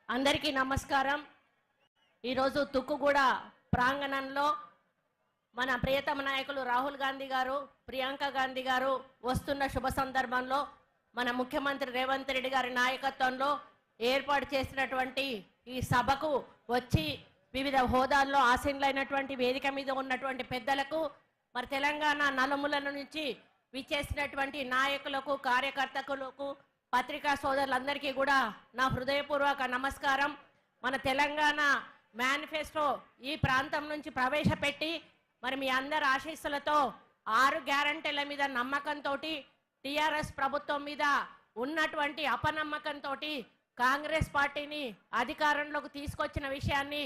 అందరికీ నమస్కారం। ఈరోజు తుక్కుగూడ ప్రాంగణంలో మన ప్రియతమ నాయకులు రాహుల్ గాంధీ గారు, ప్రియాంక గాంధీ గారు వస్తున్న శుభ సందర్భంలో మన ముఖ్యమంత్రి రేవంత్ రెడ్డి గారి నాయకత్వంలో ఏర్పాటు చేసినటువంటి ఈ సభకు వచ్చి వివిధ హోదాల్లో ఆసీనులైనటువంటి వేదిక మీద ఉన్నటువంటి పెద్దలకు, మరి తెలంగాణ నలుమూలల నుంచి విచ్చేసినటువంటి నాయకులకు, కార్యకర్తలకు, పత్రికా సోదరులందరికీ కూడా నా హృదయపూర్వక నమస్కారం। మన తెలంగాణ మేనిఫెస్టో ఈ ప్రాంతం నుంచి ప్రవేశపెట్టి మరి మీ అందరి ఆశీస్సులతో 6 గ్యారంటీల మీద నమ్మకంతో టీఆర్ఎస్ ప్రభుత్వం మీద ఉన్నటువంటి అపనమ్మకంతో కాంగ్రెస్ పార్టీని అధికారంలోకి తీసుకొచ్చిన విషయాన్ని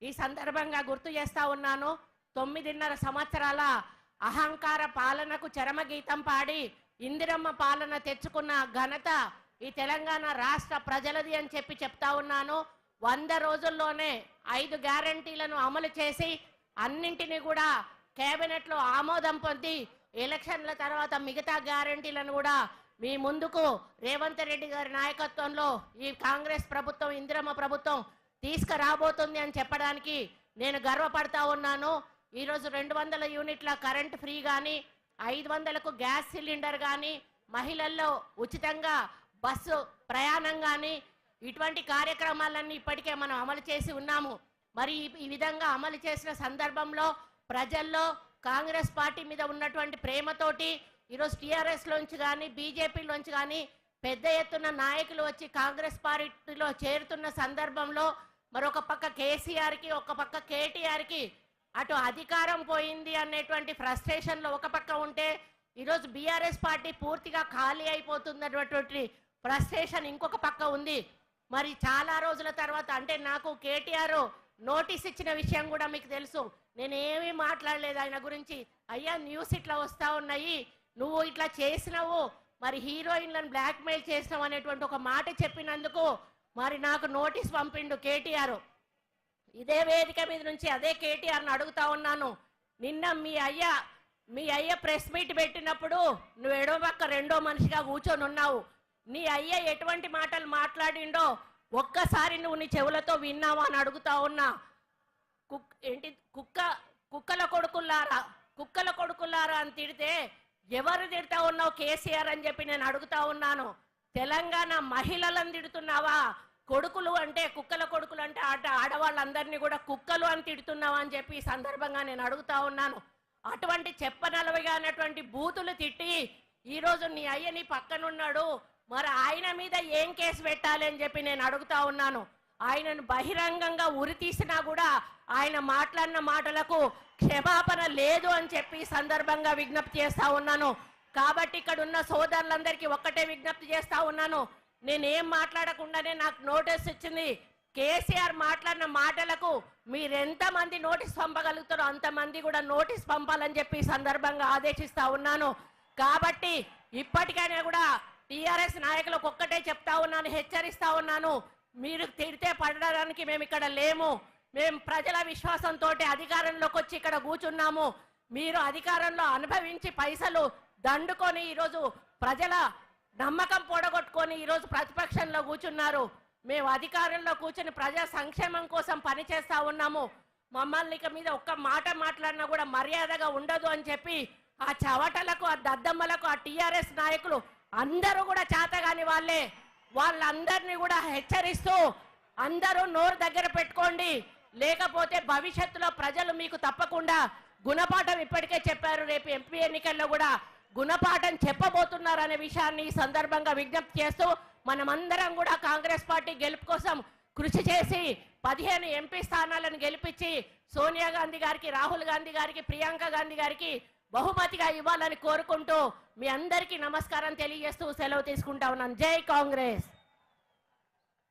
ఈ సందర్భంగా గుర్తు చేస్తా ఉన్నాను। 9.5 సంవత్సరాల అహంకార పాలనకు చరమగీతం పాడి ఇందిరమ్మ పాలన తెచ్చుకున్న ఘనత ఈ తెలంగాణ రాష్ట్ర ప్రజలది అని చెప్తా ఉన్నాను। 100 రోజుల్లోనే 5 గ్యారంటీలను అమలు చేసి అన్నింటినీ కూడా కేబినెట్లో ఆమోదం పొంది ఎలక్షన్ల తర్వాత మిగతా గ్యారంటీలను కూడా మీ ముందుకు రేవంత్ రెడ్డి గారి నాయకత్వంలో ఈ కాంగ్రెస్ ప్రభుత్వం, ఇందిరమ్మ ప్రభుత్వం తీసుకురాబోతుంది అని చెప్పడానికి నేను గర్వపడతా ఉన్నాను। ఈరోజు 200 యూనిట్ల కరెంట్ ఫ్రీ కానీ, 500కు గ్యాస్ సిలిండర్ కానీ, మహిళల్లో ఉచితంగా బస్సు ప్రయాణం కానీ, ఇటువంటి కార్యక్రమాలన్నీ ఇప్పటికే మనం అమలు చేసి ఉన్నాము। మరి ఈ విధంగా అమలు చేసిన సందర్భంలో ప్రజల్లో కాంగ్రెస్ పార్టీ మీద ఉన్నటువంటి ప్రేమతోటి ఈరోజు టీఆర్ఎస్లోంచి కానీ, బీజేపీలోంచి కానీ పెద్ద ఎత్తున నాయకులు వచ్చి కాంగ్రెస్ పార్టీలో చేరుతున్న సందర్భంలో మరొక పక్క కేసీఆర్కి, ఒక పక్క కేటీఆర్కి అటు అధికారం పోయింది అనేటువంటి ఫ్రస్ట్రేషన్లో ఒక పక్క ఉంటే, ఈరోజు బీఆర్ఎస్ పార్టీ పూర్తిగా ఖాళీ అయిపోతున్నటువంటి ఫ్రస్ట్రేషన్ ఇంకొక పక్క ఉంది। మరి చాలా రోజుల తర్వాత అంటే నాకు కేటీఆర్ నోటీస్ ఇచ్చిన విషయం కూడా మీకు తెలుసు। నేను ఏమీ మాట్లాడలేదు ఆయన గురించి। అయ్యా న్యూస్ ఇట్లా వస్తూ ఉన్నాయి, నువ్వు ఇట్లా చేసినావు, మరి హీరోయిన్లను బ్లాక్మెయిల్ చేసినావు అనేటువంటి ఒక మాట చెప్పినందుకు మరి నాకు నోటీస్ పంపిండు కేటీఆర్। ఇదే వేదిక మీద నుంచి అదే కేటీఆర్ని అడుగుతా ఉన్నాను, నిన్న మీ అయ్య ప్రెస్ మీట్ పెట్టినప్పుడు నువ్వు ఎడో పక్క రెండో మనిషిగా కూర్చొని ఉన్నావు, నీ అయ్య ఎటువంటి మాటలు మాట్లాడిండో ఒక్కసారి నువ్వు నీ చెవులతో విన్నావా అని అడుగుతా ఉన్నా। కుక్కల కొడుకులారా అని తిడితే ఎవరు తిడతా ఉన్నావు కేసీఆర్ అని చెప్పి నేను అడుగుతా ఉన్నాను। తెలంగాణ మహిళలను తిడుతున్నావా? కొడుకులు అంటే కుక్కల కొడుకులు అంటే ఆడవాళ్ళందరినీ కూడా కుక్కలు అని తిడుతున్నావా అని చెప్పి ఈ సందర్భంగా నేను అడుగుతా ఉన్నాను। అటువంటి చెప్పనలవిగా అన్నటువంటి బూతులు తిట్టి ఈరోజు నీ అయ్య నీ పక్కనున్నాడు, మరి ఆయన మీద ఏం కేసు పెట్టాలి అని చెప్పి నేను అడుగుతా ఉన్నాను। ఆయనను బహిరంగంగా ఉరి తీసినా కూడా ఆయన మాట్లాడిన మాటలకు క్షమాపణ లేదు అని చెప్పి సందర్భంగా విజ్ఞప్తి చేస్తా ఉన్నాను। కాబట్టి ఇక్కడ ఉన్న సోదరులందరికీ ఒక్కటే విజ్ఞప్తి చేస్తా ఉన్నాను, నేనేం మాట్లాడకుండానే నాకు నోటీస్ ఇచ్చింది। కేసీఆర్ మాట్లాడిన మాటలకు మీరెంతమంది నోటీస్ పంపగలుగుతారో అంతమంది కూడా నోటీస్ పంపాలని చెప్పి సందర్భంగా ఆదేశిస్తా ఉన్నాను। కాబట్టి ఇప్పటికైనా కూడా టీఆర్ఎస్ నాయకులకు ఒక్కటే చెప్తా ఉన్నాను, హెచ్చరిస్తా ఉన్నాను, మీరు తిడితే పడడానికి మేము ఇక్కడ లేము, మేము ప్రజల విశ్వాసంతో అధికారంలోకి వచ్చి ఇక్కడ కూర్చున్నాము। మీరు అధికారంలో అనుభవించి పైసలు దండుకొని ఈరోజు ప్రజల నమ్మకం పొడగొట్టుకొని ఈరోజు ప్రతిపక్షంలో కూర్చున్నారు। మేము అధికారంలో కూర్చుని ప్రజా సంక్షేమం కోసం పనిచేస్తా ఉన్నాము, మమ్మల్ని ఇక మీద ఒక్క మాట మాట్లాడినా కూడా మర్యాదగా ఉండదు అని చెప్పి ఆ చవటలకు, ఆ దద్దమ్మలకు, ఆ టీఆర్ఎస్ నాయకులు అందరూ కూడా చేతగాని వాళ్ళందరినీ కూడా హెచ్చరిస్తూ అందరూ నోరు దగ్గర పెట్టుకోండి, లేకపోతే భవిష్యత్తులో ప్రజలు మీకు తప్పకుండా గుణపాఠం ఇప్పటికే చెప్పారు, రేపు ఎంపీ ఎన్నికల్లో కూడా గుణపాఠం చెప్పబోతున్నారు అనే విషయాన్ని ఈ సందర్భంగా విజ్ఞప్తి చేస్తూ మనమందరం కూడా కాంగ్రెస్ పార్టీ గెలుపు కోసం కృషి చేసి 15 ఎంపీ స్థానాలను గెలిపించి సోనియా గాంధీ గారికి, రాహుల్ గాంధీ గారికి, ప్రియాంక గాంధీ గారికి బహుమతిగా ఇవ్వాలని కోరుకుంటూ మీ అందరికీ నమస్కారం తెలియజేస్తూ సెలవు తీసుకుంటా ఉన్నాను। జై కాంగ్రెస్।